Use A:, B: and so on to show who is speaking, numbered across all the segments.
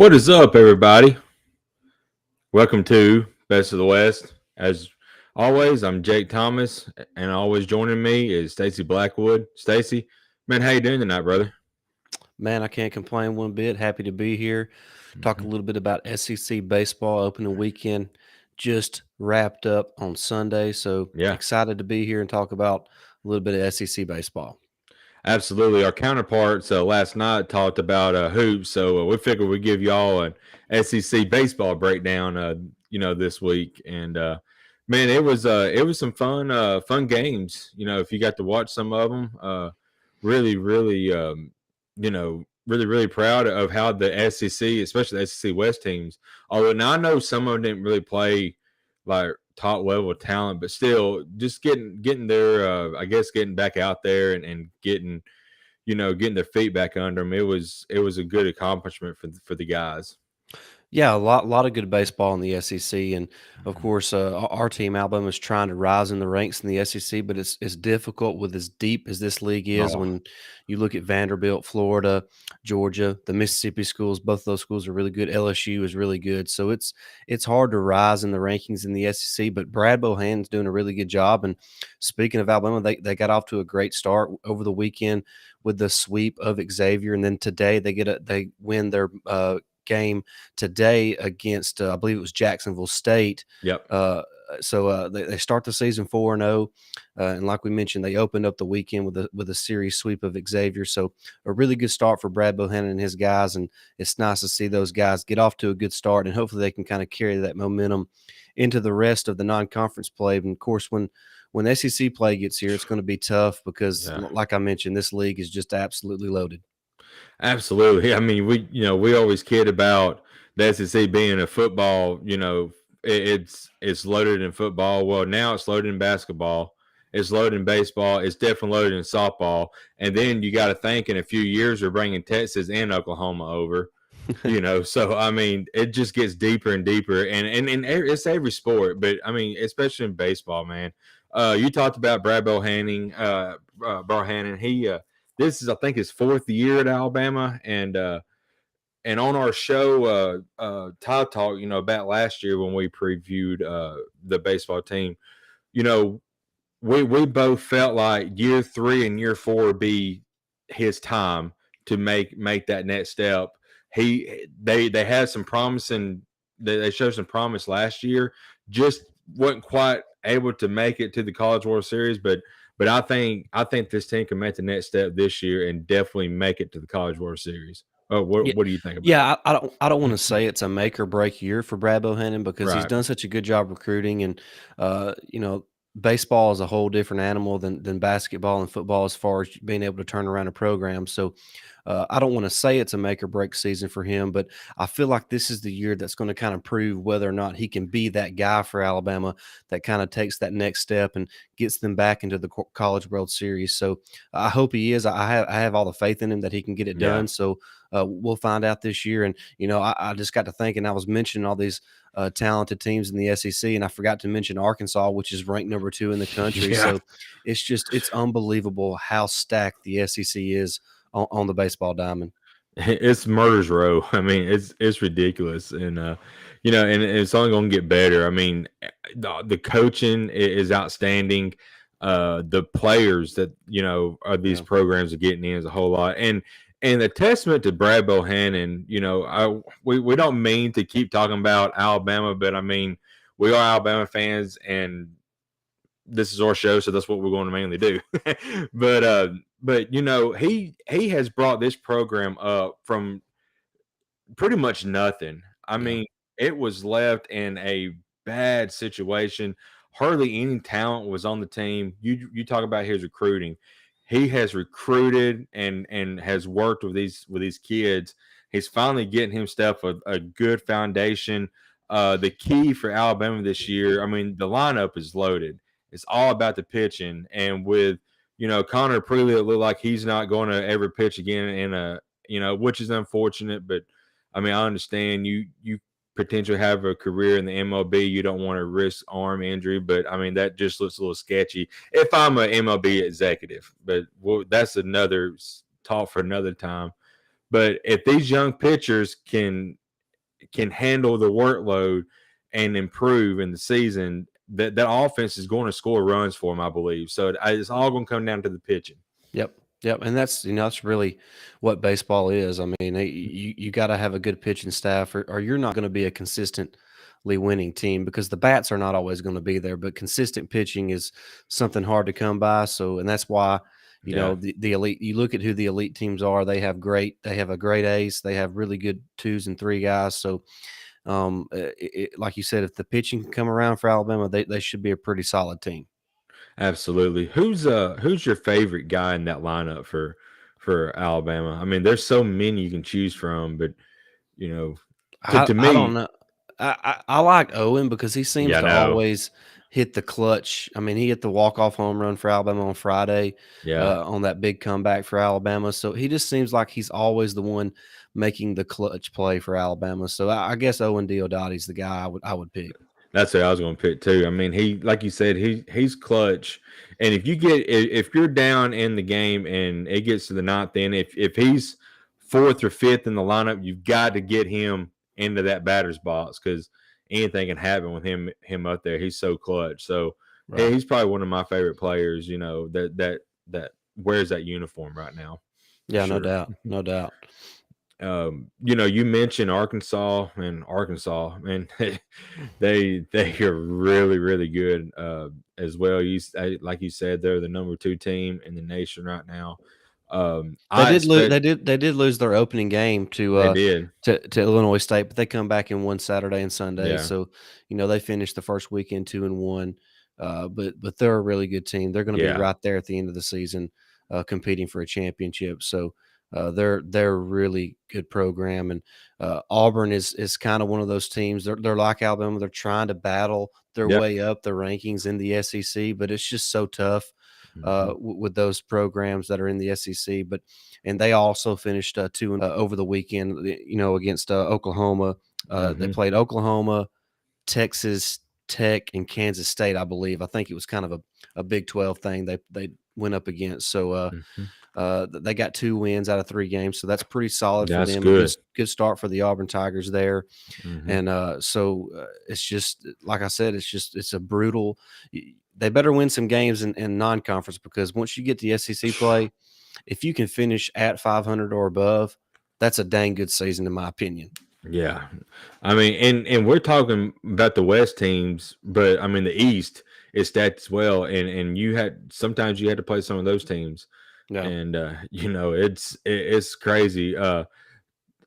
A: What is up, everybody? Welcome to Best of the West. As always, I'm Jake Thomas, and always joining me is Stacy Blackwood. Stacy, man, how you doing tonight, brother?
B: Man, I can't complain one bit. Happy to be here. Talk a
A: Mhm.
B: little bit about SEC baseball opening weekend. Just wrapped up on Sunday, so
A: Yeah,
B: excited to be here and talk about a little bit of SEC baseball.
A: absolutely. Our counterparts last night talked about hoops, so we figured we'd give y'all an SEC baseball breakdown. This week, and man, it was some fun games. If you got to watch some of them, really, really, really proud of how the SEC, especially the SEC West teams. Although now I know some of them didn't really play like top level talent, but still, just getting their, I guess, getting back out there and getting their feet back under them. It was a good accomplishment for the guys.
B: Yeah, a lot of good baseball in the SEC, and of course, our team Alabama is trying to rise in the ranks in the SEC, but it's difficult with as deep as this league is.
A: Oh,
B: When you look at Vanderbilt, Florida, Georgia, the Mississippi schools, both of those schools are really good. LSU is really good, so it's hard to rise in the rankings in the SEC. But Brad Bohannon's doing a really good job. And speaking of Alabama, they got off to a great start over the weekend with the sweep of Xavier, and then today they win their game today against I believe it was Jacksonville State.
A: yep.
B: They start the season 4-0, and like we mentioned, they opened up the weekend with a series sweep of Xavier. So a really good start for Brad Bohannon and his guys, and it's nice to see those guys get off to a good start, and hopefully they can kind of carry that momentum into the rest of the non-conference play. And of course, when SEC play gets here, it's going to be tough because,
A: Yeah.
B: like I mentioned, this league is just absolutely loaded.
A: Absolutely. I mean, we always kid about the SEC being a football. It's loaded in football. Well, now it's loaded in basketball. It's loaded in baseball. It's definitely loaded in softball. And then you got to think in a few years we're bringing Texas and Oklahoma over. So I mean, it just gets deeper and deeper, and it's every sport, but I mean, especially in baseball, man. You talked about Brad Bohannon. This is, I think, his fourth year at Alabama, and on our show, Todd Talk, about last year when we previewed the baseball team, you know, we both felt like year three and year four would be his time to make that next step. They had some promising. They showed some promise last year. Just wasn't quite able to make it to the College World Series, but I think this team can make the next step this year and definitely make it to the College World Series. Oh,
B: Yeah,
A: what do you think about
B: yeah. I don't want to say it's a make or break year for Brad Bohannon
A: it?
B: because he's
A: Right.
B: done such a good job recruiting, and baseball is a whole different animal than basketball and football as far as being able to turn around a program. So I don't want to say it's a make or break season for him, but I feel like this is the year that's going to kind of prove whether or not he can be that guy for Alabama that kind of takes that next step and gets them back into the College World Series. So I hope he is. I have all the faith in him that he can get it
A: Yeah.
B: done. So we'll find out this year. And I just got to thinking. I was mentioning all these talented teams in the SEC, and I forgot to mention Arkansas, which is ranked number 2 in the country.
A: Yeah.
B: So it's unbelievable how stacked the SEC is on the baseball diamond.
A: It's murder's row. I mean, it's ridiculous, and and it's only going to get better. I mean, the coaching is outstanding. The players that are these
B: Yeah.
A: programs are getting in is a whole lot, and the testament to Brad Bohannon. We don't mean to keep talking about Alabama, but I mean, we are Alabama fans, and this is our show, so that's what we're going to mainly do. but he has brought this program up from pretty much nothing. I
B: Yeah.
A: mean, it was left in a bad situation. Hardly any talent was on the team. You talk about his recruiting. He has recruited and has worked with these kids. He's finally getting himself a good foundation. The key for Alabama this year, I mean, the lineup is loaded. It's all about the pitching, and with Connor Preeley, it looked like he's not going to ever pitch again in a which is unfortunate, but I mean, I understand you potentially have a career in the MLB. You don't want to risk arm injury, but I mean that just looks a little sketchy. If I'm an MLB executive, but that's another talk for another time. But if these young pitchers can can handle the workload and improve in the season, that offense is going to score runs for him, I believe. So it's all going to come down to the pitching.
B: Yep. Yep. And that's, that's really what baseball is. I mean, you got to have a good pitching staff, or you're not going to be a consistently winning team, because the bats are not always going to be there, but consistent pitching is something hard to come by. So, and that's why,
A: Yeah,
B: the elite, you look at who the elite teams are, they have a great ace. They have really good 2s and 3 guys. So, like you said, if the pitching can come around for Alabama, they should be a pretty solid team.
A: absolutely. Who's your favorite guy in that lineup for Alabama? I mean, there's so many you can choose from, but you know, to
B: I don't
A: me,
B: know. I like Owen because he seems
A: yeah,
B: to
A: no,
B: always hit the clutch. I mean, he hit the walk-off home run for Alabama on Friday,
A: yeah.
B: on that big comeback for Alabama. So he just seems like he's always the one making the clutch play for Alabama. So I guess Owen Diodati's the guy I would pick.
A: That's what I was going to pick too. I mean, he, like you said, he's clutch. And if you're down in the game and it gets to the ninth inning, if he's fourth or fifth in the lineup, you've got to get him into that batter's box, because anything can happen with him up there. He's so clutch. So
B: Right.
A: he's probably one of my favorite players. That wears that uniform right now, for
B: Yeah, no
A: sure.
B: doubt. No doubt.
A: You mentioned Arkansas, and they are really, really good as well. Like you said, they're the number 2 team in the nation right now.
B: They
A: I
B: did lose.
A: expect
B: They did lose their opening game
A: they did.
B: to Illinois State, but they come back and won Saturday and Sunday.
A: Yeah,
B: So they finished the first weekend 2-1. But they're a really good team. They're going to be
A: yeah,
B: right there at the end of the season, competing for a championship. So they're a really good program. And Auburn is kind of one of those teams. They're like Alabama. They're trying to battle their
A: yep.
B: way up the rankings in the SEC, but it's just so tough
A: Hmm.
B: with those programs that are in the SEC. And they also finished 2 over the weekend, against Oklahoma. They
A: Hmm.
B: played Oklahoma, Texas Tech, and Kansas State, I believe. I think it was kind of a Big 12 thing they went up against. So
A: Hmm.
B: they got 2 wins out of 3 games, so that's pretty solid for
A: That's
B: them. A
A: good.
B: good start for the Auburn Tigers there.
A: Hmm.
B: And it's just like I said, it's a brutal. They better win some games in non-conference, because once you get to SEC play, if you can finish at 500 or above, that's a dang good season in my opinion.
A: Yeah, I mean, and we're talking about the West teams, but I mean the East is stacked as well. And sometimes you had to play some of those teams,
B: Yeah,
A: and it's crazy. We're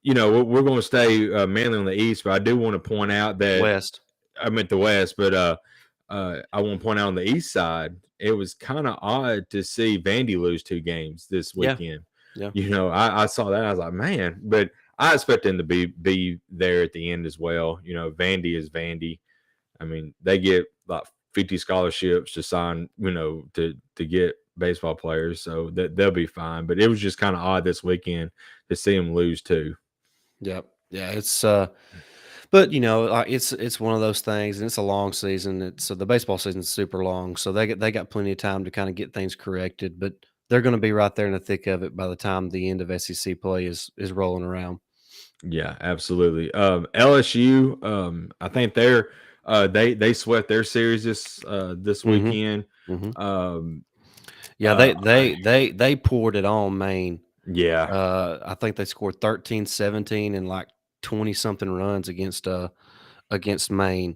A: going to stay mainly on the East, but I do want to point out that
B: West.
A: I meant the West, but I want to point out on the East side, it was kind of odd to see Vandy lose 2 games this
B: Yeah,
A: weekend.
B: yeah,
A: I saw that. I was like, man, but I expect them to be there at the end as well. Vandy is Vandy. I mean, they get like 50 scholarships to sign, to get baseball players, so that they'll be fine. But it was just kind of odd this weekend to see them lose too.
B: yep, yeah. But it's one of those things, and it's a long season. The baseball season is super long, so they got plenty of time to kind of get things corrected. But they're going to be right there in the thick of it by the time the end of SEC play is rolling around.
A: Yeah, absolutely. LSU, I think they swept their series this
B: Hmm.
A: weekend.
B: Hmm.
A: Um,
B: Yeah, they poured it on Maine.
A: yeah,
B: I think they scored 13, 17, and like 20 something runs against Maine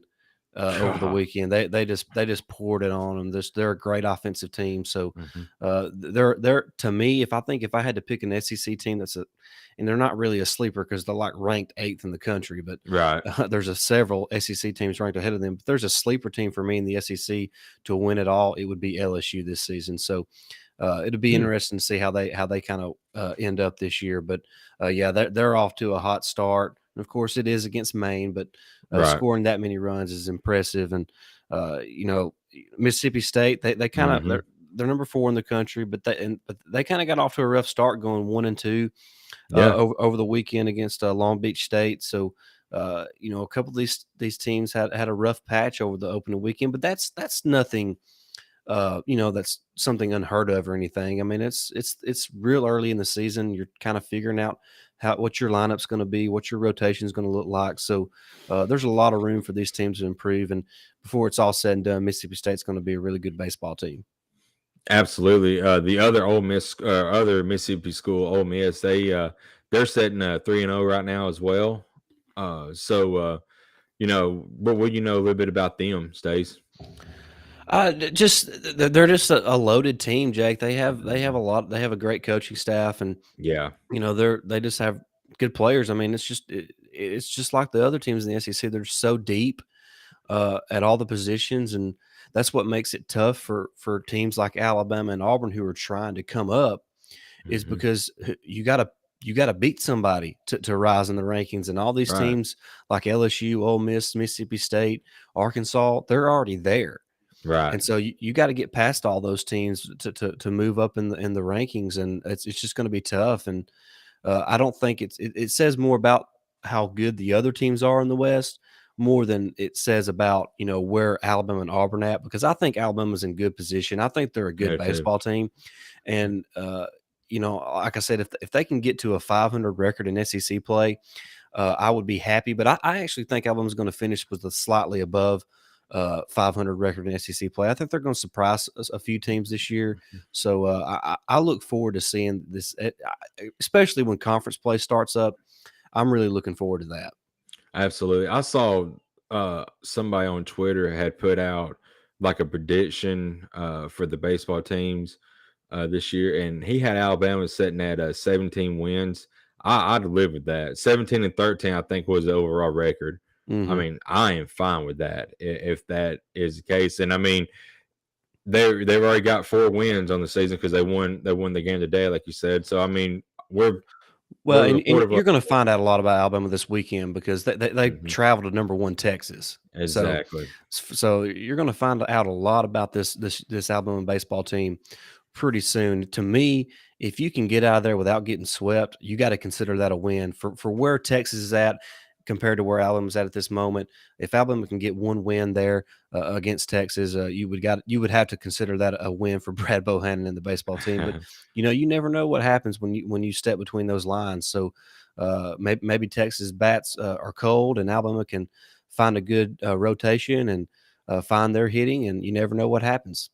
B: over the weekend. They just poured it on them. They're a great offensive team. So
A: hmm,
B: they're to me, if I had to pick an SEC team and they're not really a sleeper because they're like ranked 8th in the country, but
A: right.
B: there's several SEC teams ranked ahead of them. But there's a sleeper team for me in the SEC to win it all. It would be LSU this season. So it'll be
A: Hmm,
B: interesting to see how they kind of end up this year. But yeah, they're off to a hot start. And of course, it is against Maine, but
A: right.
B: scoring that many runs is impressive. And Mississippi State, they kind of
A: Hmm.
B: they're number 4 in the country, but they kind of got off to a rough start, going 1-2
A: Yeah,
B: over the weekend against Long Beach State. So a couple of these teams had a rough patch over the opening weekend, but that's nothing that's something unheard of or anything. I mean, it's real early in the season. You're kind of figuring out what your lineup's going to be, what your rotation is going to look like. So there's a lot of room for these teams to improve. And before it's all said and done, Mississippi State's going to be a really good baseball team.
A: Absolutely. The other other Mississippi school, Ole Miss, they're setting 3-0 right now as well. But what you know a little bit about them, Stace?
B: Just they're just a loaded team, Jake. They have a lot. They have a great coaching staff, and
A: Yeah.
B: they just have good players. I mean, it's just like the other teams in the SEC. They're so deep at all the positions, and that's what makes it tough for teams like Alabama and Auburn who are trying to come up. Is
A: Hmm.
B: because you got to beat somebody to rise in the rankings, and all these
A: Right.
B: teams like LSU, Ole Miss, Mississippi State, Arkansas, they're already there.
A: Right.
B: And so you got to get past all those teams to move up in the rankings, and it's just going to be tough. And I don't think it says more about how good the other teams are in the West more than it says about where Alabama and Auburn at, because I think Alabama's in good position. I think they're a good
A: Yeah, too.
B: baseball team, and like I said, if they can get to a 500 record in SEC play, I would be happy. But I actually think Alabama's going to finish with a slightly above 500 record in SEC play. I think they're going to surprise a few teams this year. So I look forward to seeing this, especially when conference play starts up. I'm really looking forward to that.
A: Absolutely. I saw somebody on Twitter had put out like a prediction for the baseball teams this year, and he had Alabama sitting at 17 wins. I'd live with that. 17-13, I think, was the overall record. I
B: Hmm.
A: mean, I am fine with that if that is the case. And I mean, they've already got 4 wins on the season because they won the game today, like you said. So I mean, we're
B: Well,
A: we're
B: and
A: supportive of.
B: you're going to find out a lot about Alabama this weekend because they
A: Mhm.
B: travel to number one Texas. So
A: Exactly.
B: so you're going to find out a lot about this Alabama baseball team pretty soon. To me, if you can get out of there without getting swept, you got to consider that a win for where Texas is at compared to where Alabama's at this moment. If Alabama can get one win there against Texas, you would have to consider that a win for Brad Bohannon and the baseball team. But you never know what happens when you step between those lines. So maybe Texas bats are cold and Alabama can find a good rotation and find their hitting, and you never know what happens.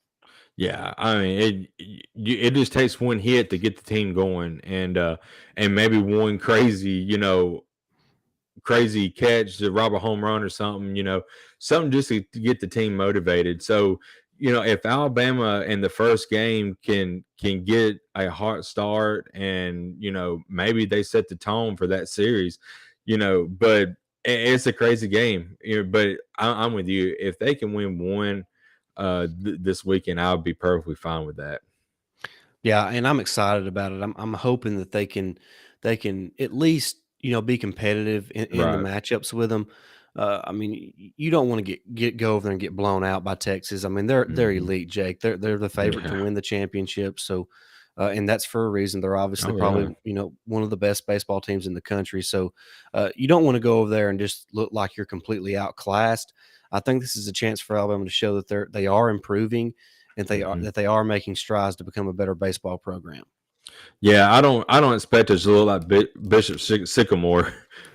A: Yeah, I mean it just takes one hit to get the team going, and maybe one crazy catch to rob a home run or something, something just to get the team motivated. So, if Alabama in the first game can get a hot start and, maybe they set the tone for that series, but it's a crazy game. But I'm with you. If they can win one this weekend, I would be perfectly fine with that.
B: Yeah, and I'm excited about it. I'm hoping that they can at least be competitive in the
A: Right.
B: matchups with them. I mean, you don't want to go over there and get blown out by Texas. I mean, they're
A: Hmm.
B: elite, Jake. They're the favorite to
A: Yeah.
B: win the championship. So, and that's for a reason. They're obviously
A: Oh yeah.
B: probably one of the best baseball teams in the country. So, you don't want to go over there and just look like you're completely outclassed. I think this is a chance for Alabama to show that they are improving and
A: Hmm.
B: they are making strides to become a better baseball program.
A: Yeah, I don't expect us to look like Bishop Sycamore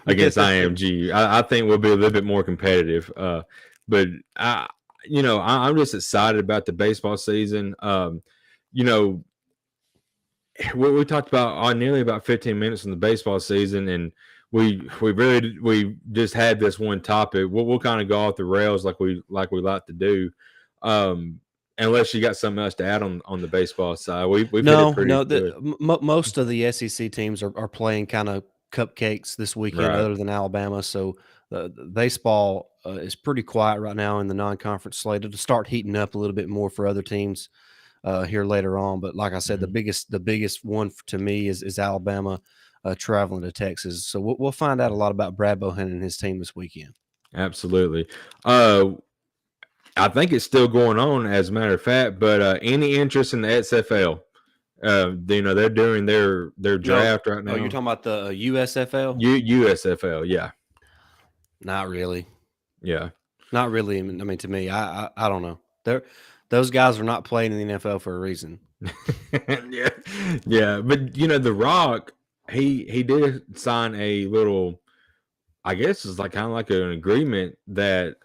A: against IMG. I think we'll be a little bit more competitive. But I'm just excited about the baseball season. You know, we talked about nearly about 15 minutes in the baseball season, and we just had this one topic. We'll kind of go off the rails like we like to do. Um, Unless you got something else to add on the baseball side, we've hit it
B: No,
A: pretty
B: no.
A: good.
B: Most of the SEC teams are playing kind of cupcakes this weekend,
A: Right.
B: other than Alabama. So the baseball is pretty quiet right now in the non-conference slate. It'll start heating up a little bit more for other teams here later on. But like I said, the
A: Mhm.
B: biggest one to me is Alabama traveling to Texas. So we'll find out a lot about Brad Bohannon and his team this weekend.
A: Absolutely. Uh, I think it's still going on, as a matter of fact. But any interest in the XFL? They're doing their
B: No,
A: draft right
B: oh, you're
A: now.
B: talking about the USFL?
A: USFL, yeah,
B: Not really.
A: yeah.
B: Not really. I mean, to me, I don't know. those guys are not playing in the NFL for a reason.
A: Yeah, yeah. But The Rock, he did sign a little. I guess it's like kind of like an agreement that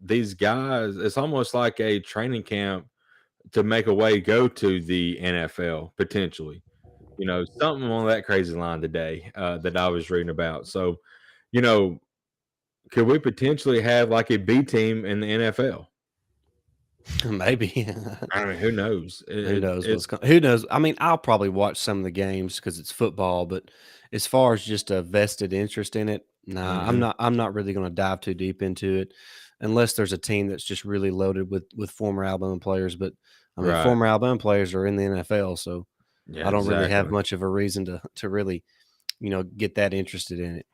A: these guys. It's almost like a training camp to make a way go to the NFL potentially. Something on that crazy line today that I was reading about. So, you know, could we potentially have like a B team in the NFL?
B: Maybe.
A: I mean, who knows?
B: Who knows what's going? Who knows? I mean, I'll probably watch some of the games because it's football, but as far as just a vested interest in it, nah, I'm
A: Mhm.
B: not. I'm not really going to dive too deep into it, unless there's a team that's just really loaded with former Alabama players. But I mean,
A: Right.
B: former Alabama players are in the NFL, so
A: Yeah,
B: I don't really have
A: exactly.
B: much of a reason to really get that interested in it.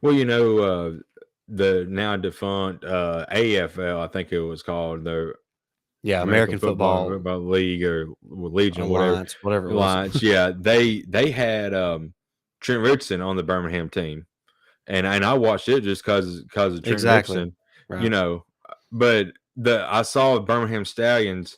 A: Well, the now defunct AFL, I think it was called the
B: Yeah,
A: American
B: American
A: Football
B: football
A: about League or Legion or whatever
B: alliance, whatever it was.
A: alliance. Yeah, they had Trent Richardson on the Birmingham team, and I watched it just because of Trent
B: Exactly.
A: Richardson, you
B: Right.
A: know. But the I saw Birmingham Stallions.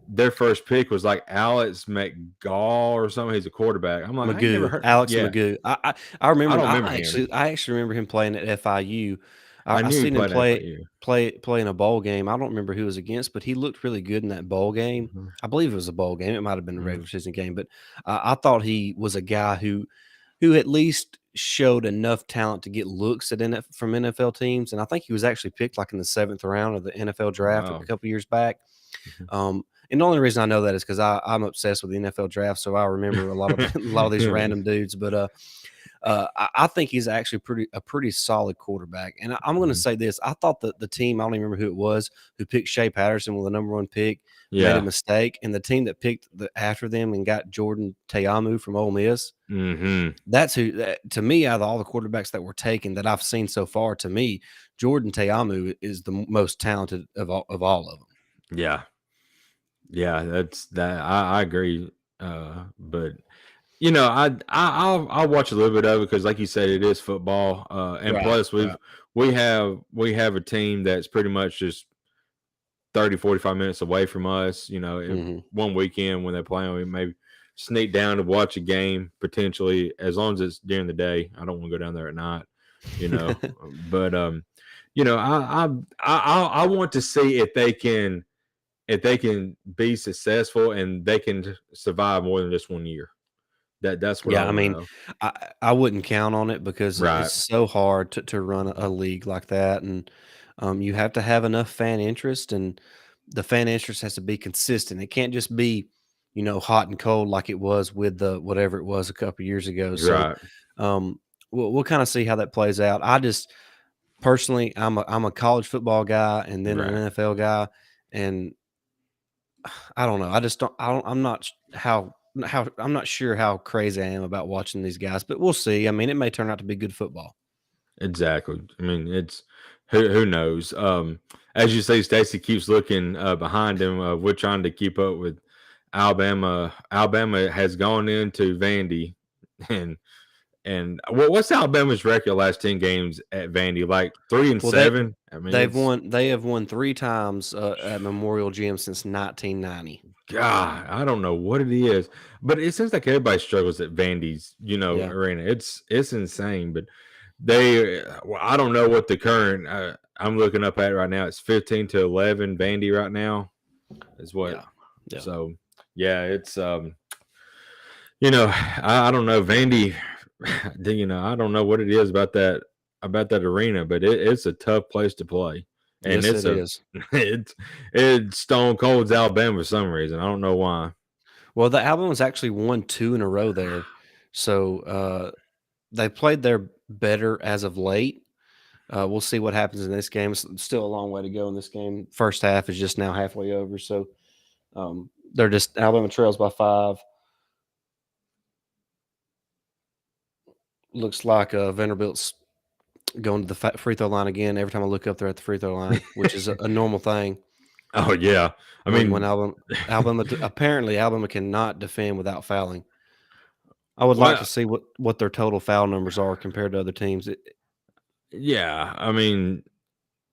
A: Their first pick was like Alex McGall or something. He's a quarterback. I'm like, I ain't never
B: Magoo,
A: heard.
B: Alex
A: Yeah,
B: Magoo. I
A: I
B: remember.
A: don't remember him.
B: I actually remember him playing at FIU.
A: I
B: I
A: knew he
B: seen him
A: played at FIU.
B: play in a bowl game. I don't remember who he was against, but he looked really good in that bowl game.
A: Mhm,
B: I believe it was a bowl game. It might have been a
A: mhm.
B: regular season game, but I thought he was a guy who at least showed enough talent to get looks at from NFL teams. And I think he was actually picked like in the 7th round of the NFL
A: Oh,
B: draft a
A: wow.
B: couple years back.
A: Mhm.
B: And the only reason I know that is because I'm obsessed with the NFL draft, so I remember a lot of a lot of these random dudes. But I think he's actually a pretty solid quarterback. And I'm going to
A: Mhm.
B: say this: I thought that the team, I don't even remember who it was, who picked Shea Patterson with the #1 pick, made a
A: Yeah.
B: mistake, and the team that picked after them and got Jordan Teamu from Ole Miss.
A: Mhm.
B: That's who, to me, out of all the quarterbacks that were taken that I've seen so far, to me, Jordan Teamu is the most talented of all of them.
A: Yeah. Yeah, that's that I agree. But I'll watch a little bit of it because, like you said, it is football. And
B: Right,
A: plus,
B: right.
A: we have a team that's pretty much just 30, 45 minutes away from us.
B: Mhm.
A: One weekend when they're playing, we maybe sneak down to watch a game potentially, as long as it's during the day. I don't want to go down there at night. You know, but I want to see if they can be successful and they can survive more than just 1 year. That's what I
B: Yeah, I
A: want to
B: mean,
A: know.
B: I wouldn't count on it because it's
A: Right.
B: so hard to run a league like that, and you have to have enough fan interest, and the fan interest has to be consistent. It can't just be, hot and cold like it was with the whatever it was a couple years ago. So,
A: Right.
B: we'll kind of see how that plays out. I just personally, I'm a college football guy and then an
A: Right.
B: NFL guy, and I don't know. I just don't. I don't. I'm not how I'm not sure how crazy I am about watching these guys, but we'll see. I mean, it may turn out to be good football.
A: Exactly. I mean, it's who knows. As you say, Stacy keeps looking behind him. We're trying to keep up with Alabama. Alabama has gone into Vandy, and what's Alabama's record last 10 games at Vandy? Like three and
B: Well, they
A: seven. I mean,
B: they've
A: it's
B: won. They have won 3 times at Memorial Gym since 1990.
A: God, I don't know what it is, but it seems like everybody struggles at Vandy's,
B: Yeah,
A: arena. It's insane, but well, I don't know what the current. I'm looking up at it right now. It's 15-11 Vandy right now. Is what.
B: yeah, yeah.
A: So yeah, it's I don't know Vandy. I don't know what it is about that arena, but it's a tough place to play, and
B: Yes, it
A: it's a
B: is.
A: it's Stone Cold's Alabama for some reason. I don't know why.
B: Well, the Alabama's actually won 2 in a row there, so they played their better as of late. We'll see what happens in this game. It's still a long way to go in this game. First half is just now halfway over, so they're just Alabama trails by 5. Looks like Vanderbilt's going to the free throw line again. Every time I look up, they're at the free throw line, which is a normal thing.
A: Oh yeah, I
B: When
A: mean,
B: Alabama apparently Alabama cannot defend without fouling. I would like to
A: well,
B: see what their total foul numbers are compared to other teams.
A: yeah, I mean,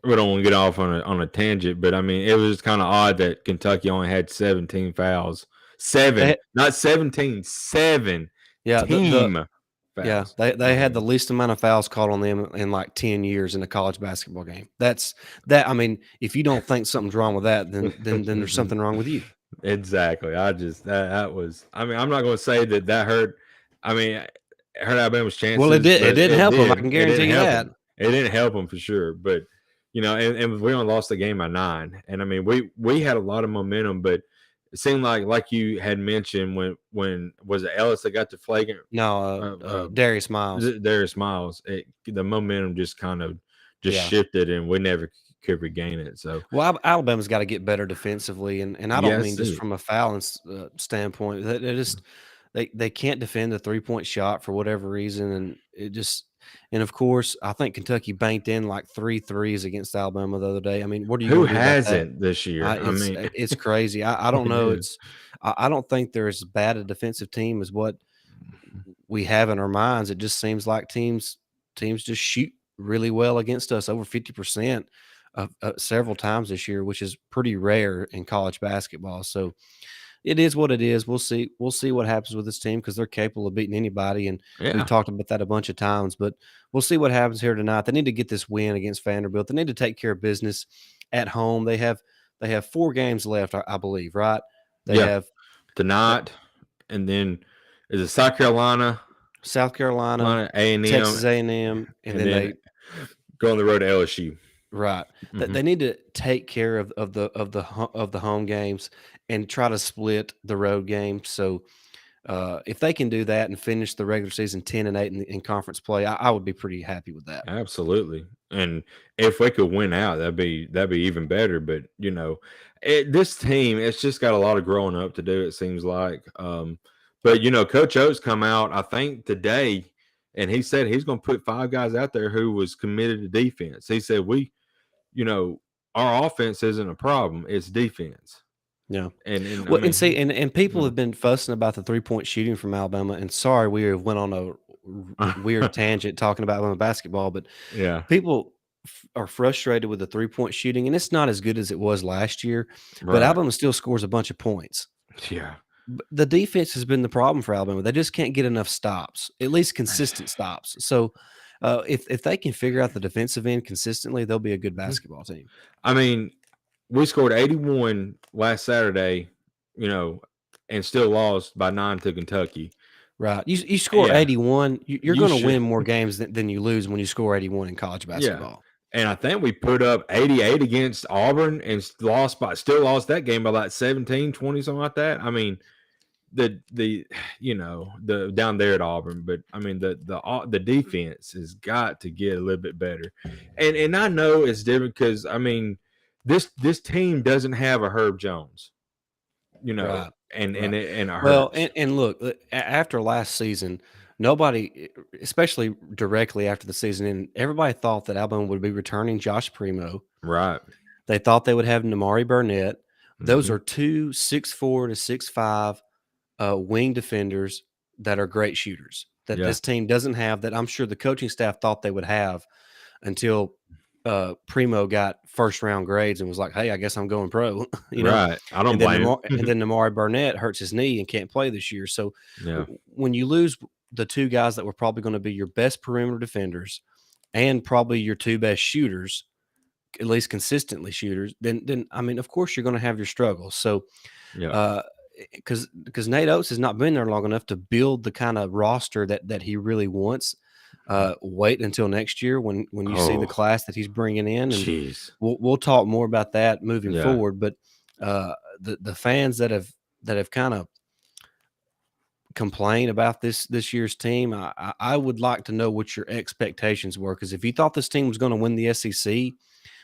A: we don't want to get off on a tangent, but I mean, it was kind of odd that Kentucky only had 17 fouls. Seven,
B: They,
A: not 17, seven
B: yeah,
A: team
B: yeah,
A: fouls.
B: they
A: I
B: had the
A: mean,
B: least amount of fouls called on them in like 10 years in a college basketball game. That's that. I mean, if you don't think something's wrong with that, then there's something wrong with you.
A: exactly. I just that was. I mean, I'm not going to say that hurt. I mean, it hurt Alabama's
B: Well, it
A: chances,
B: did. It
A: but
B: didn't
A: it
B: help them. I
A: did.
B: can
A: It
B: guarantee
A: didn't
B: you
A: help
B: that.
A: them. It didn't help them for sure. But and we only lost the game by 9. And I mean, we had a lot of momentum, but it seemed like you had mentioned when was it Ellis that got the flagrant
B: No,
A: uh, uh,
B: Darius Miles.
A: Darius Miles, the momentum just kind of just
B: Yeah.
A: shifted, and we never could regain it. So
B: Well, Alabama's got to get better defensively, and I don't mean
A: yes,
B: just from a fouling standpoint. They just they can't defend the 3-point shot for whatever reason, and it just and of course I think Kentucky banked in like 3 threes against Alabama the other day. I mean, what are you
A: who
B: going to do about that?
A: hasn't this year? I mean,
B: It's crazy. I don't
A: it
B: know.
A: is.
B: I don't think they're as bad a defensive team as what we have in our minds. It just seems like teams just shoot really well against us, over 50% several times this year, which is pretty rare in college basketball. So it is what it is. We'll see. We'll see what happens with this team because they're capable of beating anybody, and we've
A: Yeah,
B: talked about that a bunch of times. But we'll see what happens here tonight. They need to get this win against Vanderbilt. They need to take care of business at home. They have 4 games left, I believe. Right? They
A: yeah.
B: have
A: Tonight, and then is it South Carolina,
B: South Carolina,
A: A&M,
B: Texas A&M, and
A: and
B: then
A: then
B: they
A: go on the road to LSU.
B: right.
A: Hmm.
B: They need to take care of the home games and try to split the road games. So if they can do that and finish the regular season 10-8 in conference play, I would be pretty happy with that.
A: Absolutely. And if we could win out, that'd be even better. But this team, it's just got a lot of growing up to do. It seems like. But Coach Oates come out, I think today, and he said he's going to put 5 guys out there who was committed to defense. He said you know, our offense isn't a problem; it's defense.
B: Yeah.
A: And I
B: Well, and
A: mean,
B: see, and people have been fussing about the 3-point shooting from Alabama. And sorry, we have went on a weird tangent talking about Alabama basketball, but
A: yeah,
B: people are frustrated with the 3-point shooting, and it's not as good as it was last year. But
A: right,
B: Alabama still scores a bunch of points.
A: yeah.
B: The defense has been the problem for Alabama. They just can't get enough stops, at least consistent stops. So, if they can figure out the defensive end consistently, they'll be a good basketball team.
A: I mean, we scored 81 last Saturday, you know, and still lost by 9 to Kentucky.
B: Right. You score
A: Yeah,
B: 81, you're
A: you
B: going to
A: should.
B: win more games than you lose when you score 81 in college
A: Yeah.
B: basketball.
A: And I think we put up 88 against Auburn and still lost that game by like 17, 20, something like that. I mean, the the down there at Auburn, but I mean the defense has got to get a little bit better. And I know it's different because I mean this team doesn't have a Herb Jones,
B: Right.
A: and
B: Right.
A: it
B: Well,
A: hurts.
B: and look, after last season, nobody, especially directly after the season, and everybody thought that Alabama would be returning Josh Primo.
A: Right.
B: They thought they would have Namari Burnett. Those
A: Hmm.
B: are 2 6'4" to 6'5" wing defenders that are great shooters that
A: Yeah.
B: this team doesn't have, that I'm sure the coaching staff thought they would have until Primo got first round grades and was like, "Hey, I guess I'm going pro,"
A: Right. I don't
B: And then
A: blame him.
B: Namari Burnett hurts his knee and can't play this year. So
A: Yeah.
B: when you lose the 2 guys that were probably going to be your best perimeter defenders and probably your 2 best shooters, at least consistently shooters, then I mean, of course, you're going to have your struggles. So
A: Yeah.
B: uh, because Nate Oates has not been there long enough to build the kind of roster that he really wants. Wait until next year when you see the
A: Oh,
B: class that he's bringing in, and
A: jeez.
B: we'll talk more about that moving
A: Yeah.
B: forward. But the fans that have kind of complained about this year's team, I would like to know what your expectations were, because if you thought this team was going to win the SEC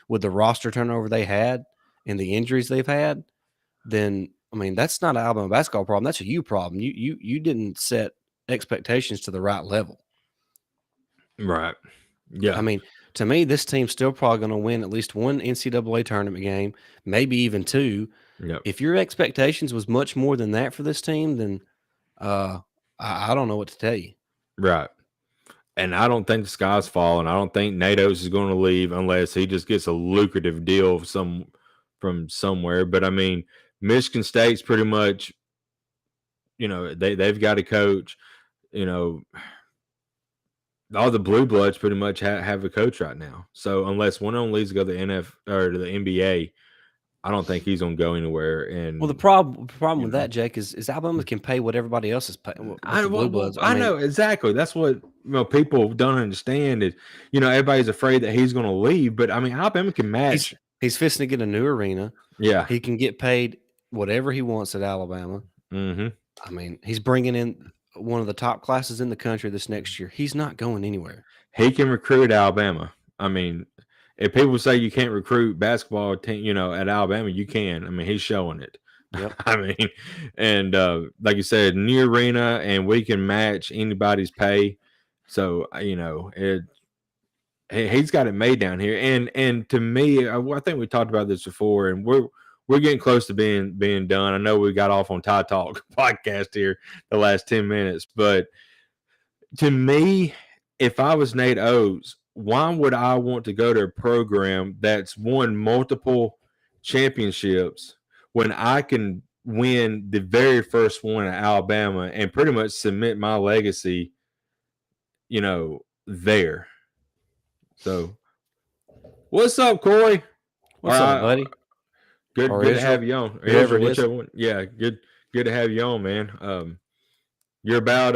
B: with the roster turnover they had and the injuries they've had, then I mean that's not an Alabama basketball problem. That's a you problem. You didn't set expectations to the right level.
A: Right.
B: I
A: Yeah.
B: mean, to me, this team's still probably going to win at least one NCAA tournament game, maybe even 2.
A: Yep.
B: If your expectations was much more than that for this team, then uh, I don't know what to tell you.
A: Right. And I don't think the sky's falling. I don't think Natos is going to leave unless he just gets a lucrative deal from somewhere. But I mean, Michigan State's pretty much, they've got a coach. You know, all the blue bloods pretty much have a coach right now. So unless one of them leaves to go to the NF or to the NBA, I don't think he's gonna go anywhere.
B: Well, the
A: And
B: problem
A: you
B: with
A: know,
B: that, Jake, is Alabama can pay what everybody else is paying with
A: I
B: the blue
A: well,
B: bloods. I
A: I
B: mean,
A: know exactly. That's what people don't understand is everybody's afraid that he's gonna leave, but I mean Alabama can
B: he's
A: match.
B: he's fixing to get a new arena.
A: Yeah.
B: He can get paid whatever he wants at Alabama.
A: Hmm.
B: I mean, he's bringing in one of the top classes in the country this next year. He's not going anywhere.
A: He can recruit Alabama. I mean, if people say you can't recruit basketball team, at Alabama, you can. I mean, he's showing it.
B: Yep.
A: I mean, and like you said, new arena, and we can match anybody's pay. So he's got it made down here. And to me, I think we talked about this before, and we're getting close to being done. I know we got off on Tide Talk podcast here the last 10 minutes, but to me, if I was Nate Oates, why would I want to go to a program that's won multiple championships when I can win the very first one at Alabama and pretty much cement my legacy, there? So, what's up, Corey? All
B: What's up,
A: right,
B: buddy?
A: good
B: Or
A: good to have
B: Israel?
A: you on. Or
B: Whoever
A: Israel,
B: it is.
A: whichever one. Yeah, good to have you on, man. You're about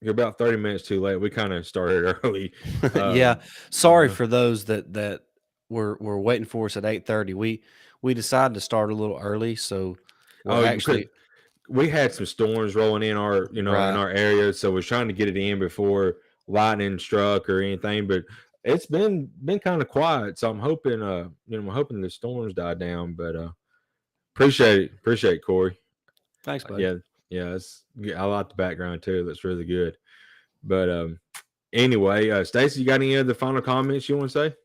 A: you're about 30 minutes too late. We kind of started early.
B: Yeah.
A: Um,
B: Sorry for those that were waiting for us at 8:30. We decided to start a little early, so we're
A: oh, because
B: actually
A: we had some storms rolling in in
B: right.
A: our area, so we're trying to get it in before lightning struck or anything. But it's been kind of quiet, so I'm hoping I'm hoping the storms die down. But appreciate it, Corey.
B: Thanks, buddy.
A: Yeah, yeah, I like the background too. That's really good. But anyway, Stacey, you got any other final comments you want to say?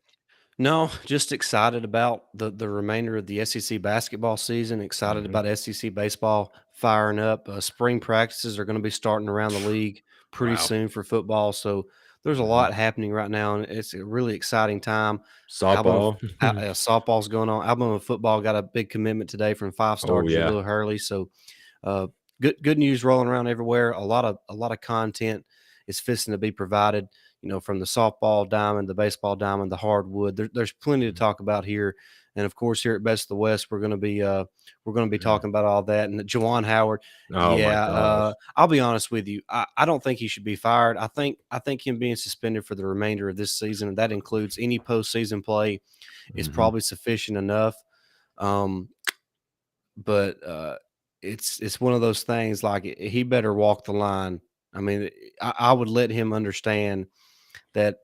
B: No, just excited about the remainder of the SEC basketball season. Excited
A: Hmm.
B: about SEC baseball firing up. Spring practices are going to be starting around the league pretty
A: Wow.
B: soon for football. So there's a
A: Hmm.
B: lot happening right now, and it's a really exciting time. Alabama
A: Softball.
B: softball's going on. Alabama football got a big commitment today from five-star
A: Oh yeah.
B: Jalil Hurley. So uh, good news rolling around everywhere. A lot of content is fixing to be provided. From the softball diamond, the baseball diamond, the hardwood. There's plenty to talk about here, and of course, here at Best of the West, we're going to be talking about all that. And Juwan Howard,
A: Oh my
B: yeah,
A: gosh.
B: I'll be honest with you, I don't think he should be fired. I think him being suspended for the remainder of this season, and that includes any postseason play, is
A: Hmm.
B: probably sufficient enough. Um, but it's one of those things like he better walk the line. I mean, I would let him understand that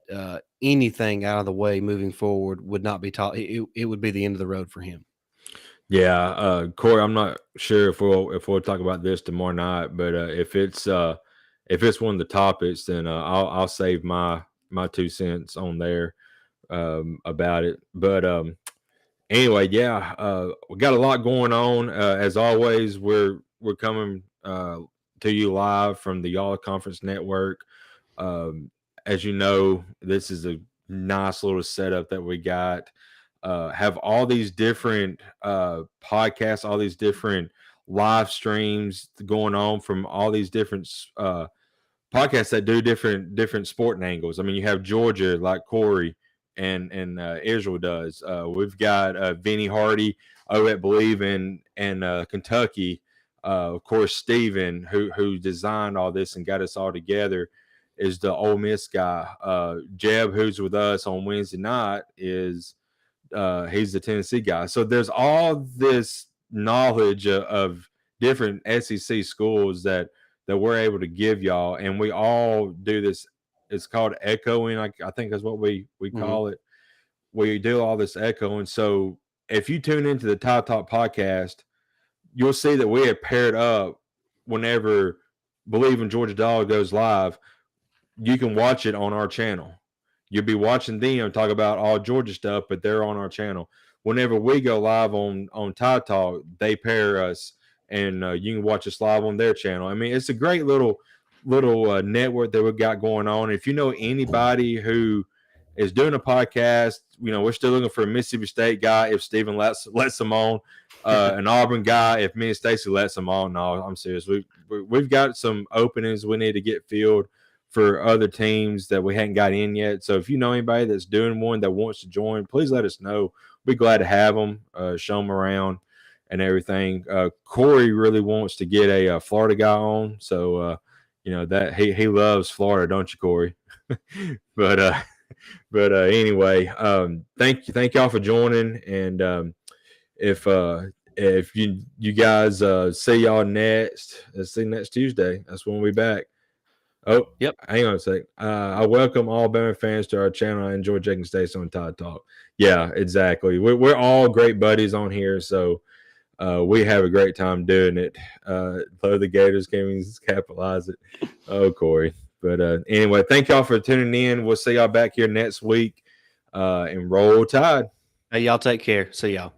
B: anything out of the way moving forward would not be taught. It would be the end of the road for him.
A: Yeah, Corey, I'm not sure if we'll talk about this tomorrow night, but if it's one of the topics, then I'll save my 2 cents on there about it. But anyway, yeah, we got a lot going on. As always, we're coming to you live from the Y'all Conference Network. As you know, this is a nice little setup that we got. Have all these different podcasts, all these different live streams going on from all these different podcasts that do different sporting angles. I mean, you have Georgia like Corey and Israel does. We've got Vinny Hardy over at Believe in Kentucky. Of course, Steven, who designed all this and got us all together, is the Ole Miss guy. Jeb, who's with us on Wednesday night, is he's the Tennessee guy. So there's all this knowledge of different SEC schools that we're able to give y'all, and we all do this. It's called echoing. I think that's what we
B: Hmm.
A: call it. We do all this echoing. So if you tune into the Tide Talk podcast, you'll see that we have paired up whenever Believe in Georgia Dog goes live. You can watch it on our channel. You'll be watching them talk about all Georgia stuff, but they're on our channel. Whenever we go live on Tide Talk, they pair us, and you can watch us live on their channel. I mean, it's a great little little network that we got going on. If you know anybody who is doing a podcast, we're still looking for a Mississippi State guy if Stephen lets them on, an Auburn guy if me and Stacy lets them on. No, I'm serious. We've got some openings we need to get filled for other teams that we hadn't got in yet. So if you know anybody that's doing one that wants to join, please let us know. We'll be glad to have them, show them around and everything. Corey really wants to get a Florida guy on, so that he loves Florida, don't you, Corey? but anyway, thank y'all for joining, and if you guys see y'all next, let's see next Tuesday. That's when we back. Oh,
B: yep.
A: Hang on a sec. I welcome all Bama fans to our channel. I enjoy Jake and Stacey on Tide Talk. Yeah, exactly. We're all great buddies on here, so we have a great time doing it. Love the Gators. Can't even capitalize it. Oh, Corey. But anyway, thank y'all for tuning in. We'll see y'all back here next week. And roll Tide.
B: Hey, y'all take care. See y'all.